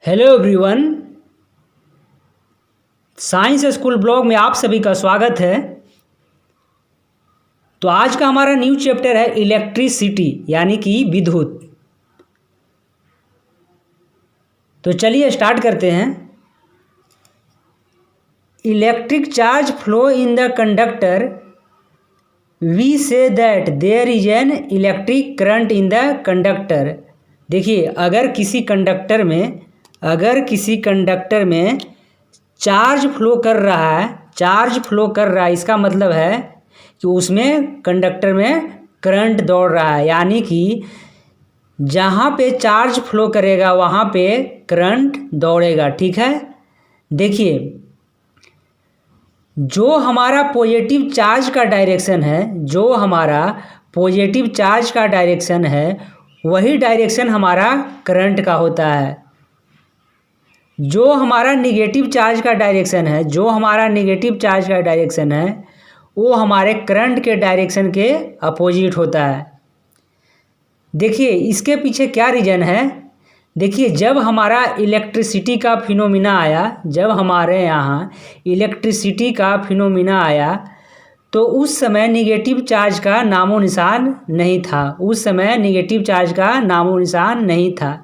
Hello everyone, science school blog में आप सभी का स्वागत है। तो आज का हमारा न्यू चैप्टर है इलेक्ट्रिसिटी यानी कि विद्युत। तो चलिए स्टार्ट करते हैं। Electric charge flow in the conductor, we say that there is an electric current in the conductor. देखिए, अगर किसी कंडक्टर में चार्ज फ्लो कर रहा है, इसका मतलब है कि उसमें कंडक्टर में करंट दौड़ रहा है, यानी कि जहाँ पे चार्ज फ्लो करेगा वहाँ पे करंट दौड़ेगा। ठीक है, देखिए जो हमारा पॉजिटिव चार्ज का डायरेक्शन है, वही डायरेक्शन हमारा करंट का होता है। जो हमारा निगेटिव चार्ज का डायरेक्शन है वो हमारे करंट के डायरेक्शन के अपोजिट होता है। देखिए इसके पीछे क्या रीज़न है। देखिए, जब हमारा इलेक्ट्रिसिटी का फिनोमिना आया तो उस समय निगेटिव चार्ज का नामो निशान नहीं था।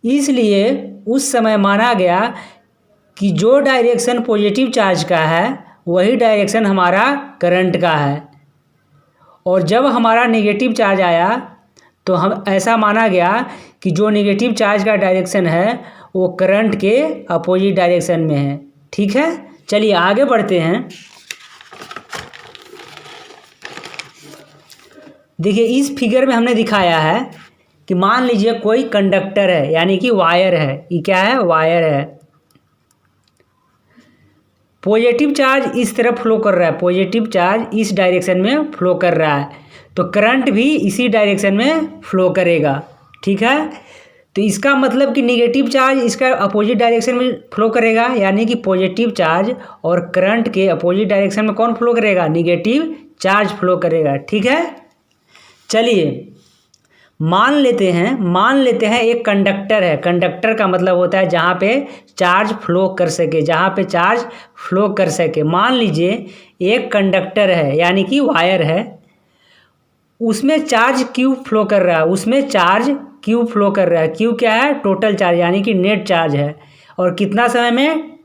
इसलिए उस समय माना गया कि जो डायरेक्शन पॉजिटिव चार्ज का है वही डायरेक्शन हमारा करंट का है, और जब हमारा नेगेटिव चार्ज आया तो हम ऐसा माना गया कि जो नेगेटिव चार्ज का डायरेक्शन है वो करंट के अपोजिट डायरेक्शन में है। ठीक है, चलिए आगे बढ़ते हैं। देखिए, इस फिगर में हमने दिखाया है कि मान लीजिए कोई कंडक्टर है, यानी कि वायर है। ये क्या है? वायर है। पॉजिटिव चार्ज इस तरफ फ्लो कर रहा है, पॉजिटिव चार्ज इस डायरेक्शन में फ्लो कर रहा है, तो करंट भी इसी डायरेक्शन में फ्लो करेगा। ठीक है, तो इसका मतलब कि निगेटिव चार्ज इसका अपोजिट डायरेक्शन में फ्लो करेगा, यानी कि पॉजिटिव चार्ज और करंट के अपोजिट डायरेक्शन में कौन फ्लो करेगा? निगेटिव चार्ज फ्लो करेगा। ठीक है, चलिए मान लेते हैं एक कंडक्टर है। कंडक्टर का मतलब होता है जहाँ पे चार्ज फ्लो कर सके। मान लीजिए एक कंडक्टर है, यानी कि वायर है, उसमें चार्ज क्यू फ्लो कर रहा है। क्यू क्या है? टोटल चार्ज, यानी कि नेट चार्ज है। और कितना समय में?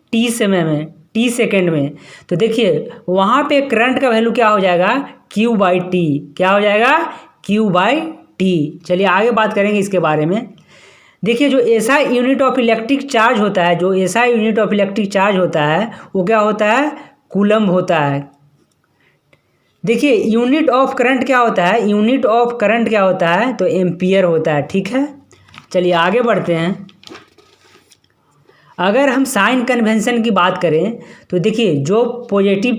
टी सेकेंड में। तो देखिए वहाँ पे करंट का वैल्यू क्या हो जाएगा? Q by T. क्या हो जाएगा? Q by T. चलिए आगे बात करेंगे इसके बारे में। देखिए, जो ऐसा यूनिट ऑफ इलेक्ट्रिक चार्ज होता है वो क्या होता है? कूलम्ब होता है। देखिए, यूनिट ऑफ करंट क्या होता है? तो एम्पियर होता है। ठीक है, चलिए आगे बढ़ते हैं। अगर हम साइन कन्वेंशन की बात करें तो देखिए, जो पॉजिटिव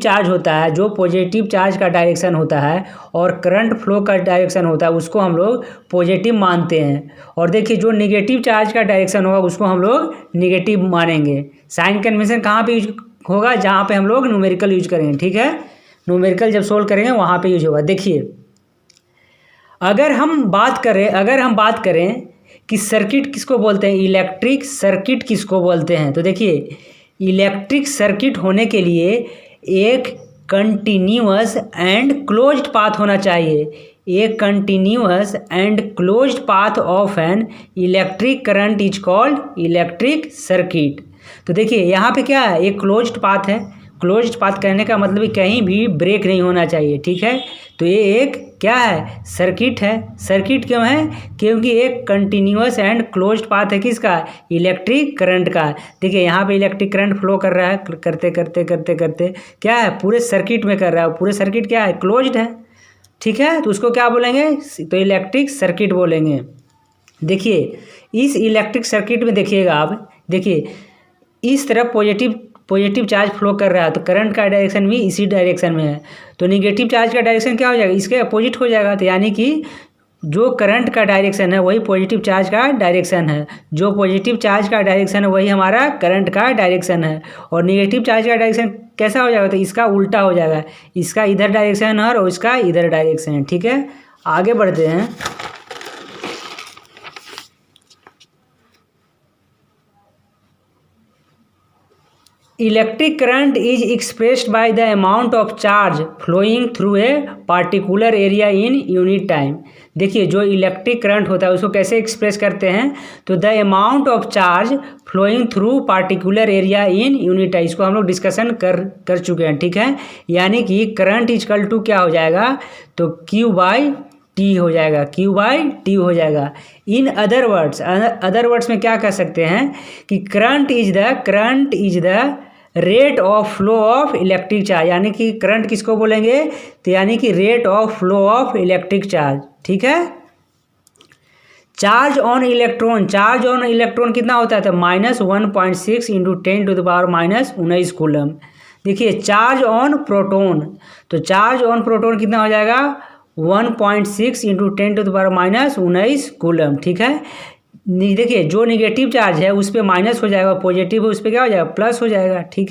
चार्ज का डायरेक्शन होता है और करंट फ्लो का डायरेक्शन होता है उसको हम लोग पॉजिटिव मानते हैं, और देखिए जो नेगेटिव चार्ज का डायरेक्शन होगा उसको हम लोग नेगेटिव मानेंगे। साइन कन्वेंशन कहाँ पे यूज होगा? जहाँ पे हम लोग न्यूमेरिकल यूज करेंगे। ठीक है, न्यूमेरिकल जब सोल्व करेंगे वहाँ पे यूज होगा। देखिए, अगर हम बात करें कि सर्किट किसको बोलते हैं, इलेक्ट्रिक सर्किट किसको बोलते हैं, तो देखिए इलेक्ट्रिक सर्किट होने के लिए एक कंटिन्यूअस एंड क्लोज्ड पाथ होना चाहिए। एक continuous and closed path of N electric current is called electric circuit. तो देखिए यहाँ पे क्या है? एक क्लोज्ड पाथ है। क्लोज्ड पाथ कहने का मतलब कहीं भी ब्रेक नहीं होना चाहिए। ठीक है, तो ये एक क्या है? सर्किट है। सर्किट क्यों है? क्योंकि एक कंटिन्यूअस एंड क्लोज्ड पाथ है। किसका? इलेक्ट्रिक करंट का। देखिए यहाँ पे इलेक्ट्रिक करंट फ्लो कर रहा है, करते क्या है? पूरे सर्किट में कर रहा है। पूरे सर्किट क्या है? क्लोज्ड है। ठीक है, तो उसको क्या बोलेंगे? तो इलेक्ट्रिक सर्किट बोलेंगे। देखिए इस इलेक्ट्रिक सर्किट में देखिएगा आप, देखिए इस तरफ पॉजिटिव चार्ज फ्लो कर रहा है, तो करंट का डायरेक्शन भी इसी डायरेक्शन में है। तो नेगेटिव चार्ज का डायरेक्शन क्या हो जाएगा? इसके अपोजिट हो जाएगा। तो यानी कि जो करंट का डायरेक्शन है वही पॉजिटिव चार्ज का डायरेक्शन है। जो पॉजिटिव चार्ज का डायरेक्शन है वही हमारा करंट का डायरेक्शन है। और नेगेटिव चार्ज का डायरेक्शन कैसा हो जाएगा? तो इसका उल्टा हो जाएगा। इसका इधर डायरेक्शन है और इसका इधर डायरेक्शन है। ठीक है, आगे बढ़ते हैं। Electric current is expressed by the amount of charge flowing through a particular area in unit time. देखिए जो इलेक्ट्रिक करंट होता है उसको कैसे एक्सप्रेस करते हैं, तो the amount of charge flowing through particular area in unit time. इसको हम लोग डिस्कशन कर चुके हैं, ठीक है। यानी कि करंट इजकल टू क्या हो जाएगा, तो Q बाई टी हो जाएगा, Q बाई टी हो जाएगा। इन अदर वर्ड्स में क्या कह सकते हैं कि current is the rate of flow of electric charge. यानी कि करंट किसको बोलेंगे, तो यानी कि rate of flow of electric charge, ठीक है। चार्ज ऑन इलेक्ट्रॉन कितना होता है, तो -1.6 इंटू 10⁻⁻19 कूलम। देखिए चार्ज ऑन प्रोटोन, तो चार्ज ऑन प्रोटोन कितना हो जाएगा, 1.6 इंटू 10⁻⁻19 कूलम, ठीक है। देखिए जो निगेटिव चार्ज है उस पर माइनस हो जाएगा, पॉजिटिव है उस पर क्या हो जाएगा, प्लस हो जाएगा, ठीक है।